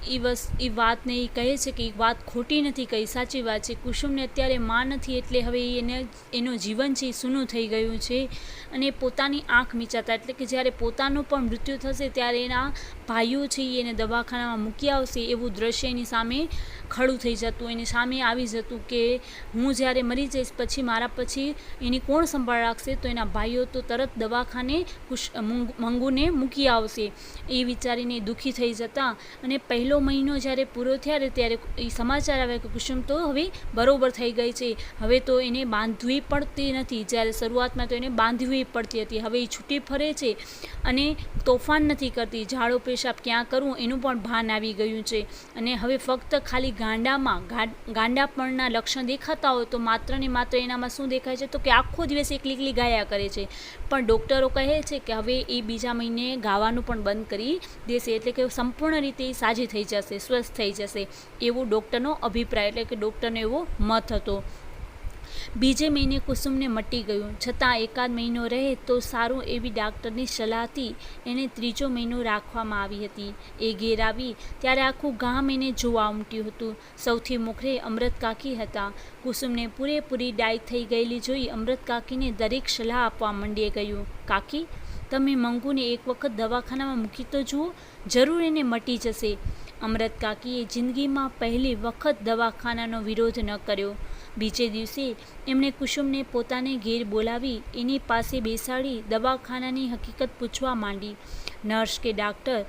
એ વાતને એ કહે છે કે એ વાત ખોટી નથી કહી, સાચી વાત છે. કુસુમને અત્યારે માં નથી એટલે હવે એનું જીવન છે એ સૂનું થઈ ગયું છે. અને પોતાની આંખ મીચાતા, એટલે કે જ્યારે પોતાનું પણ મૃત્યુ થશે ત્યારે એના ભાઈઓ છે એને દવાખાનામાં મૂકી આવશે એવું દ્રશ્ય એની સામે ખડું થઈ જતું, એની સામે આવી જતું કે હું જ્યારે મરી જઈશ પછી મારા પછી એની કોણ સંભાળ રાખશે. તો એના ભાઈઓ તો તરત દવાખાને મંગુને મૂકી આવશે એ વિચારીને દુઃખી થઈ જતા. અને પહેલો મહિનો જ્યારે પૂરો થયા ત્યારે એ સમાચાર આવ્યા કે કુસુમ તો હવે બરોબર થઈ ગઈ છે, હવે તો એને બાંધવી પડતી નથી. જ્યારે શરૂઆતમાં તો એને બાંધવી પડતી હતી, હવે એ છૂટી ફરે છે અને તોફાન નથી કરતી. ઝાડો પેશાબ ક્યાં કરવું એનું પણ ભાન આવી ગયું છે. અને હવે ફક્ત ખાલી ગાંડાપણના લક્ષણ દેખાતા હોય તો માત્ર ને માત્ર એનામાં શું દેખાય છે તો કે આખો દિવસ એકલી ગાયા કરે છે. પણ ડૉક્ટરો કહે છે કે હવે એ બીજા મહિને ગાવાનું પણ બંધ કરી દેશે, એટલે કે સંપૂર્ણ રીતે એ સાજી થઈ જશે, સ્વસ્થ થઈ જશે એવો ડૉક્ટરનો અભિપ્રાય, એટલે કે ડૉક્ટરનો એવો મત હતો. બીજે મહિને કુસુમને મટી ગયું, છતાં એકાદ મહિનો રહે તો સારું એવી ડાક્ટરની સલાહથી એને ત્રીજો મહિનો રાખવામાં આવી હતી. એ ઘેર આવી ત્યારે આખું ગામ એને જોવા ઉમટ્યું હતું. સૌથી મોખરે અમૃત કાકી હતા. કુસુમને પૂરેપૂરી ડાય થઈ ગયેલી જોઈ અમૃત કાકીને દરેક સલાહ આપવા માંડી ગયું. કાકી, તમે મંગુને એક વખત દવાખાનામાં મૂકી તો જુઓ, જરૂર એને મટી જશે. અમૃત કાકીએ જિંદગીમાં પહેલી વખત દવાખાનાનો વિરોધ ન કર્યો. બીજે દિવસે એમણે કુસુમને પોતાને ઘેર બોલાવી એની પાસે બેસાડી દવાખાનાની હકીકત પૂછવા માંડી. નર્સ કે ડાક્ટર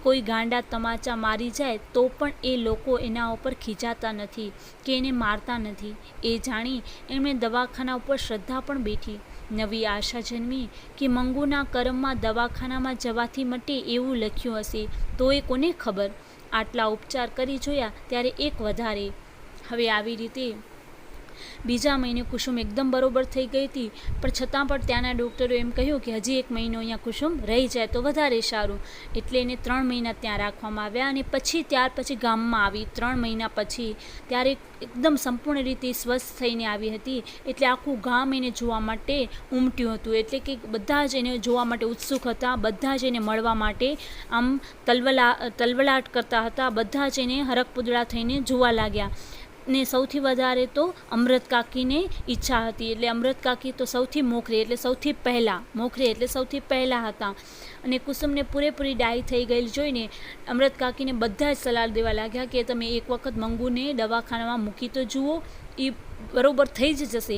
કોઈ ગાંડા તમાચા મારી જાય તો પણ એ લોકો એના ઉપર ખીજાતા નથી કે એને મારતા નથી. એ જાણી એમણે દવાખાના ઉપર શ્રદ્ધા પણ બેઠી. નવી આશા જન્મી કે મંગુના કર્મમાં દવાખાનામાં જવાથી મટે એવું લખ્યું હશે, તો એ કોને ખબર. આટલા ઉપચાર કરી જોયા ત્યારે એક વધારે. હવે આવી રીતે બીજા મહિને કુસુમ એકદમ બરોબર થઈ ગઈ હતી, પણ છતાં પણ ત્યાંના ડૉક્ટરો એમ કહ્યું કે હજી એક મહિનો અહીંયા કુસુમ રહી જાય તો વધારે સારું. એટલે એને 3 મહિના ત્યાં રાખવામાં આવ્યા અને ત્યાર પછી ગામમાં આવી. 3 મહિના પછી ત્યારે એકદમ સંપૂર્ણ રીતે સ્વસ્થ થઈને આવી હતી. એટલે આખું ગામ એને જોવા માટે ઉમટ્યું હતું, એટલે કે બધા જ એને જોવા માટે ઉત્સુક હતા, બધા જ એને મળવા માટે આમ તલવલાટ કરતા હતા, બધા જ એને હરકપુદળા થઈને જોવા લાગ્યા. ને સૌથી વધારે તો અમૃત કાકીને ઈચ્છા હતી, એટલે અમૃત કાકી તો સૌથી મોખરે એટલે સૌથી પહેલાં હતા. અને કુસુમને પૂરેપૂરી ડાય થઈ ગયેલી જોઈને અમૃત કાકીને બધા જ સલાહ દેવા લાગ્યા કે તમે એક વખત મંગુને દવાખાનામાં મૂકી તો જુઓ, એ બરોબર થઈ જ જશે.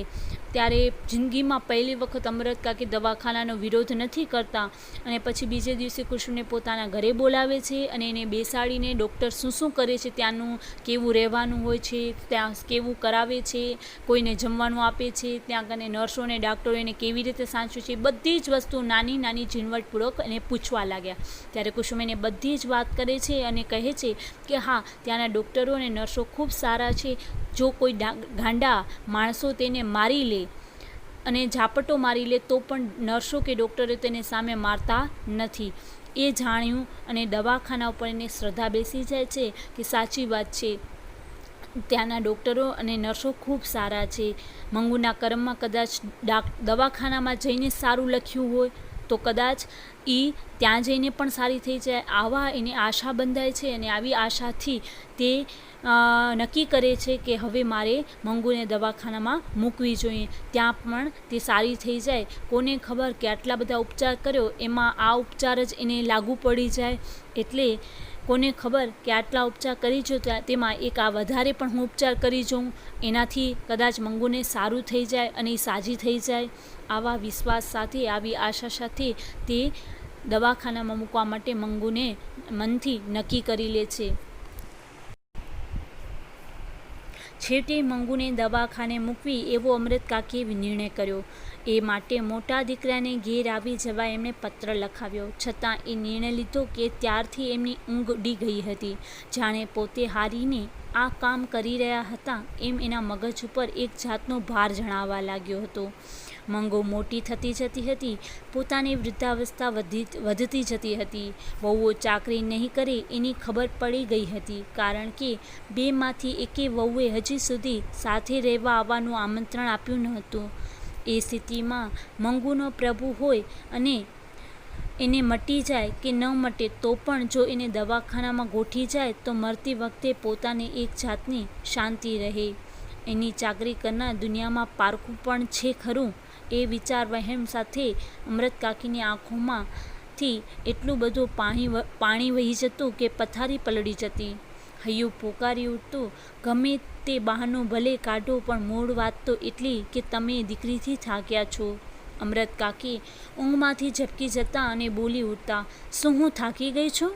ત્યારે જિંદગીમાં પહેલી વખત અમૃત કાકી દવાખાનાનો વિરોધ નથી કરતા. અને પછી બીજે દિવસે કુસુમને પોતાના ઘરે બોલાવે છે અને એને બેસાડીને ડૉક્ટર શું કરે છે, ત્યાંનું કેવું રહેવાનું હોય છે, ત્યાં કેવું કરાવે છે, કોઈને જમવાનું આપે છે, ત્યાં કને નર્સો અને ડાક્ટરો એને કેવી રીતે સાચવે છે, બધી જ વસ્તુ નાની નાની ઝીણવટપૂર્વક એને પૂછવા લાગ્યા. ત્યારે કુસુમ એને બધી જ વાત કરે છે અને કહે છે કે હા, ત્યાંના ડૉક્ટરો અને નર્સો ખૂબ સારા છે. જો કોઈ ગાંડા માણસો તેને મારી લે અને ઝાપટો મારી લે તો પણ નર્સો કે ડૉક્ટરો તેને સામે મારતા નથી. એ જાણ્યું અને દવાખાના ઉપર એને શ્રદ્ધા બેસી જાય છે કે સાચી વાત છે, ત્યાંના ડૉક્ટરો અને નર્સો ખૂબ સારા છે. મંગુના કર્મમાં કદાચ દવાખાનામાં જઈને સારું લખ્યું હોય તો કદાચ એ ત્યાં જઈને પણ સારી થઈ જાય. આવા એને આશા બંધાય છે અને આવી આશાથી તે નક્કી કરે છે કે હવે મારે મંગુને દવાખાનામાં મૂકવી જોઈએ, ત્યાં પણ તે સારી થઈ જાય. કોને ખબર કે આટલા બધા ઉપચાર કર્યો એમાં આ ઉપચાર જ એને લાગુ પડી જાય. એટલે કોને ખબર કે આટલા ઉપચાર કરી જો તેમાં એક આ વધારે પણ હું ઉપચાર કરી જાઉં, એનાથી કદાચ મંગુને સારું થઈ જાય અને એ સાજી થઈ જાય. આવા વિશ્વાસ સાથે, આવી આશા સાથે તે દવાખાનામાં મૂકવા માટે મંગુને મનથી નક્કી કરી લે છે. છેવટે મંગુને દવાખાને મૂકવી એવો અમૃત કાકીએ નિર્ણય કર્યો. એ માટે મોટા દીકરાને ઘેર આવી જવા એમણે પત્ર લખાવ્યો. છતાં એ નિર્ણય લીધો કે ત્યારથી એમની ઊંઘ ઉડી ગઈ હતી. જાણે પોતે હારીને આ કામ કરી રહ્યા હતા એમ એના મગજ ઉપર એક જાતનો ભાર જણાવવા લાગ્યો હતો. મંગુ મોટી થતી જતી હતી, પોતાની વૃદ્ધાવસ્થા વધતી જતી હતી. વહુઓ ચાકરી નહીં કરે એની ખબર પડી ગઈ હતી, કારણ કે બેમાંથી એકે વહુએ હજી સુધી સાથે રહેવા આવવાનું આમંત્રણ આપ્યું ન હતું. એ સ્થિતિમાં મંગુનો પ્રભુ હોય અને એને મટી જાય કે ન મટે તો પણ જો એને દવાખાનામાં ગોઠી જાય તો મરતી વખતે પોતાને એક જાતની શાંતિ રહે. એની ચાકરી કરનાર દુનિયામાં પારખું પણ છે ખરું. એ વિચાર વહેમ સાથે અમૃત કાકીની આંખોમાંથી એટલું બધું પાણી વહી જતું કે પથારી પલળી જતી. હૈયું પોકારી ઉઠતું, ગમે તે બહાનું ભલે કાઢો પણ મૂળ વાત તો એટલી કે તમે દીકરીથી થાક્યા છો. અમૃત કાકી ઊંઘમાંથી ઝબકી જતા અને બોલી ઉઠતા, શું હું થાકી ગઈ છું?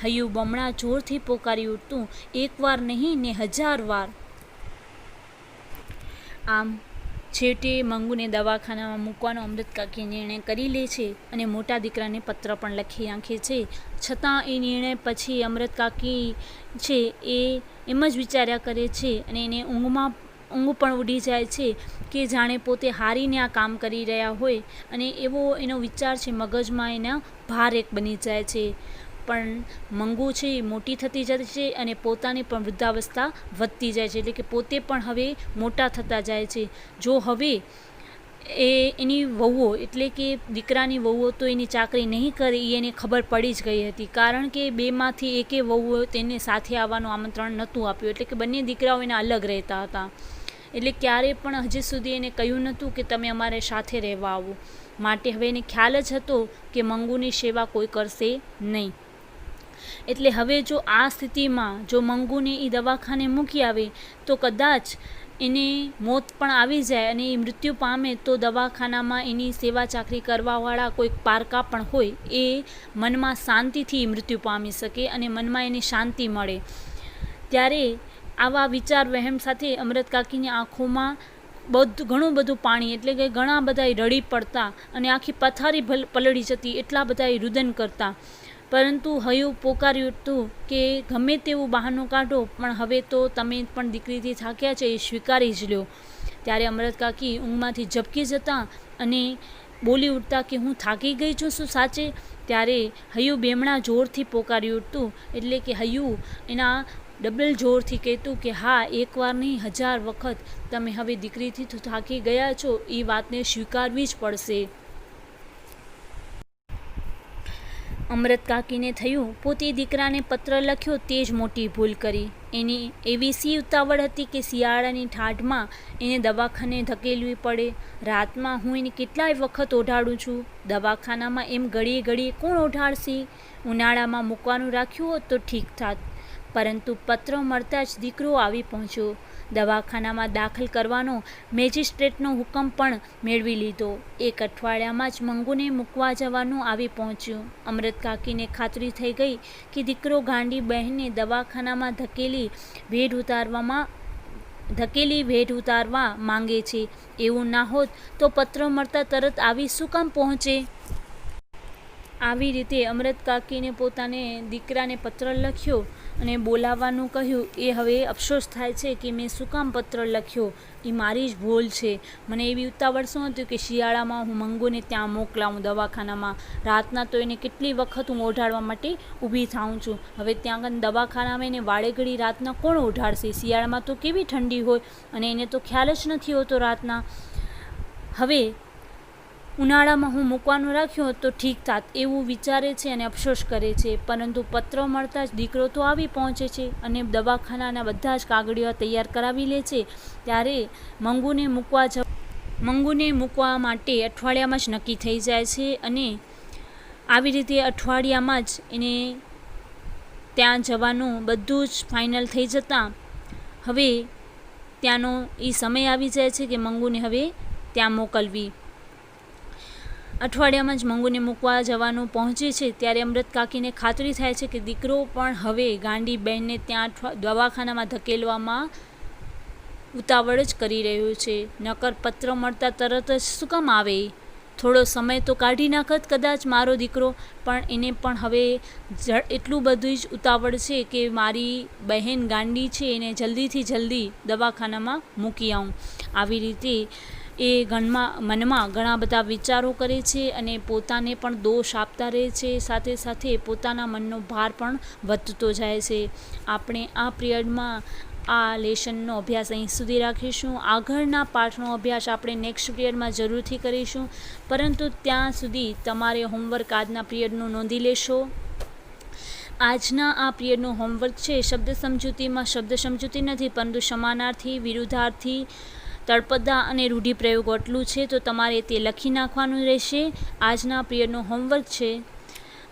હૈયું બમણા જોરથી પોકારી ઉઠતું, એકવાર નહીં ને 1000 વાર. આમ છેવટે મંગુને દવાખાનામાં મૂકવાનો અમૃત કાકી નિર્ણય કરી લે છે અને મોટા દીકરાને પત્ર પણ લખી નાખે છે. છતાં એ નિર્ણય પછી અમૃત કાકી છે એ એમ જ વિચાર્યા કરે છે અને એને ઊંઘ પણ ઉડી જાય છે કે જાણે પોતે હારીને આ કામ કરી રહ્યા હોય, અને એવો એનો વિચાર છે મગજમાં, એના ભાર એક બની જાય છે. પણ મંગુ છે એ મોટી થતી જાય છે અને પોતાની પણ વૃદ્ધાવસ્થા વધતી જાય છે, એટલે કે પોતે પણ હવે મોટા થતા જાય છે. જો હવે એની વહુઓ એટલે કે દીકરાની વહુઓ તો એની ચાકરી નહીં કરે એ એને ખબર પડી જ ગઈ હતી, કારણ કે બેમાંથી એકે વહુઓ તેને સાથે આવવાનું આમંત્રણ નહોતું આપ્યું. એટલે કે બંને દીકરાઓ એના અલગ રહેતા હતા, એટલે ક્યારેય પણ હજી સુધી એને કહ્યું નહોતું કે તમે અમારે સાથે રહેવા આવો. માટે હવે એને ખ્યાલ જ હતો કે મંગુની સેવા કોઈ કરશે નહીં. એટલે હવે જો આ સ્થિતિમાં જો મંગુને એ દવાખાને મૂકી આવે તો કદાચ એને મોત પણ આવી જાય અને એ મૃત્યુ પામે તો દવાખાનામાં એની સેવા ચાકરી કરવાવાળા કોઈક પારકા પણ હોય એ મનમાં શાંતિથી મૃત્યુ પામી શકે અને મનમાં એને શાંતિ મળે. ત્યારે આવા વિચાર વહેમ સાથે અમૃત કાકીની આંખોમાં ઘણું બધું પાણી, એટલે કે ઘણા બધા રડી પડતા અને આખી પથારી પલળી જતી, એટલા બધા રુદન કરતા. પરંતુ હૈયું પોકારી ઉઠતું કે ગમે તેવું બહાનું કાઢો પણ હવે તો તમે પણ દીકરીથી થાક્યા છે એ સ્વીકારી જ લો. ત્યારે અમૃત કાકી ઊંઘમાંથી ઝબકી જતા અને બોલી ઉઠતા કે હું થાકી ગઈ છું શું સાચે? ત્યારે હૈયું બેમણા જોરથી પોકારી ઉઠતું, એટલે કે હૈયું એના ડબલ જોરથી કહેતું કે હા, એકવાર નહીં 1000 વખત તમે હવે દીકરીથી તો થાકી ગયા છો, એ વાતને સ્વીકારવી જ પડશે. અમૃત કાકીને થયું પોતે દીકરાને પત્ર લખ્યો તે જ મોટી ભૂલ કરી. એની એવી સી ઉતાવળ હતી કે શિયાળાની ઠાઠમાં એને દવાખાને ધકેલવી પડે. રાતમાં હું એને કેટલાય વખત ઓઢાડું છું, દવાખાનામાં એમ ઘડીએ ઘડીએ કોણ ઓઢાડશે? ઉનાળામાં મૂકવાનું રાખ્યું હોત તો ઠીક થાત, પરંતુ પત્ર મળતા જ દીકરો આવી પહોંચ્યો. દવાખાનામાં દાખલ કરવાનો મેજિસ્ટ્રેટનો હુકમ પણ મેળવી લીધો. 1 અઠવાડિયામાં જ મંગુને મૂકવા જવાનું આવી પહોંચ્યું. અમૃત કાકીને ખાતરી થઈ ગઈ કે દીકરો ગાંડી બહેનને દવાખાનામાં ધકેલી ભેટ ઉતારવા માંગે છે. એવું ના હોત તો પત્ર મળતા તરત આવી શું કામ પહોંચે? આવી રીતે અમૃત કાકીને પોતાને દીકરાને પત્ર લખ્યો અને બોલાવવાનું કહ્યું. એ હવે અફસોસ થાય છે કે મેં શું કામ પત્ર લખ્યો, એ મારી જ ભૂલ છે. મને એવી ઉતાવળ શું હતું કે શિયાળામાં હું મંગુને ત્યાં મોકલાવું દવાખાનામાં. રાતના તો એને કેટલી વખત હું ઓઢાડવા માટે ઊભી થાઉં છું. હવે ત્યાં આગળ દવાખાનામાં એને વાળે ઘડી રાતના કોણ ઓઢાડશે? શિયાળામાં તો કેવી ઠંડી હોય અને એને તો ખ્યાલ જ નથી હોતો રાતના. હવે ઉનાળામાં હું મૂકવાનું રાખ્યું તો ઠીક થાત એવું વિચારે છે અને અફસોસ કરે છે. પરંતુ પત્ર મળતા જ દીકરો તો આવી પહોંચે છે અને દવાખાનાના બધા જ કાગળિયા તૈયાર કરાવી લે છે. ત્યારે મંગુને મૂકવા માટે અઠવાડિયામાં જ નક્કી થઈ જાય છે અને આવી રીતે અઠવાડિયામાં જ એને ત્યાં જવાનું બધું જ ફાઇનલ થઈ જતાં હવે ત્યાંનો એ સમય આવી જાય છે કે મંગુને હવે ત્યાં મોકલવી. અઠવાડિયામાં જ મંગુને મૂકવા જવાનું પહોંચે છે ત્યારે અમૃત કાકીને ખાતરી થાય છે કે દીકરો પણ હવે ગાંડી બહેનને ત્યાં દવાખાનામાં ધકેલવામાં ઉતાવળ જ કરી રહ્યો છે. નકર પત્ર મળતા તરત જ શું કામ આવે? થોડો સમય તો કાઢી નાખત કદાચ મારો દીકરો, પણ એને પણ હવે એટલું બધું જ ઉતાવળ છે કે મારી બહેન ગાંડી છે, એને જલ્દીથી જલ્દી દવાખાનામાં મૂકી આવું. આવી રીતે એ મનમાં ઘણા બધા વિચારો કરે છે અને પોતાને પણ દોષ આપતા રહે છે. સાથે સાથે પોતાના મનનો ભાર પણ વધતો જાય છે. આપણે આ પિરિયડમાં આ લેસનનો અભ્યાસ અહીં સુધી રાખીશું. આગળના પાઠનો અભ્યાસ આપણે નેક્સ્ટ પિરિયડમાં જરૂરથી કરીશું. પરંતુ ત્યાં સુધી તમારે હોમવર્ક આજના પિરિયડનું નોંધી લેશો. આજના આ પિરિયડનું હોમવર્ક છે શબ્દ સમજૂતીમાં શબ્દ સમજૂતી નથી પરંતુ સમાનાર્થી, વિરુદ્ધાર્થી, તળપદા અને રૂઢિપ્રયોગો આટલું છે. તો તમારે તે લખી નાખવાનું રહેશે. આજના પિરિયડનું હોમવર્ક છે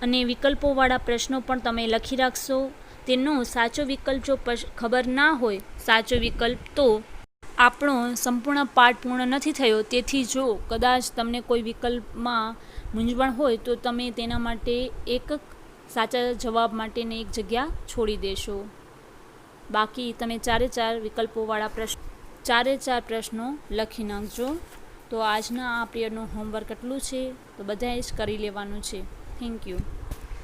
અને વિકલ્પોવાળા પ્રશ્નો પણ તમે લખી રાખશો. તેનો સાચો વિકલ્પ જો ખબર ના હોય, સાચો વિકલ્પ તો આપણો સંપૂર્ણ પાઠ પૂર્ણ નથી થયો. તેથી જો કદાચ તમને કોઈ વિકલ્પમાં મૂંઝવણ હોય તો તમે તેના માટે એક સાચા જવાબ માટેની એક જગ્યા છોડી દેશો. બાકી તમે ચારે ચાર પ્રશ્નો લખી નાખજો. તો આજના આ પિરિયડનું હોમવર્ક એટલું છે, તો બધાએ જ કરી લેવાનું છે. Thank you.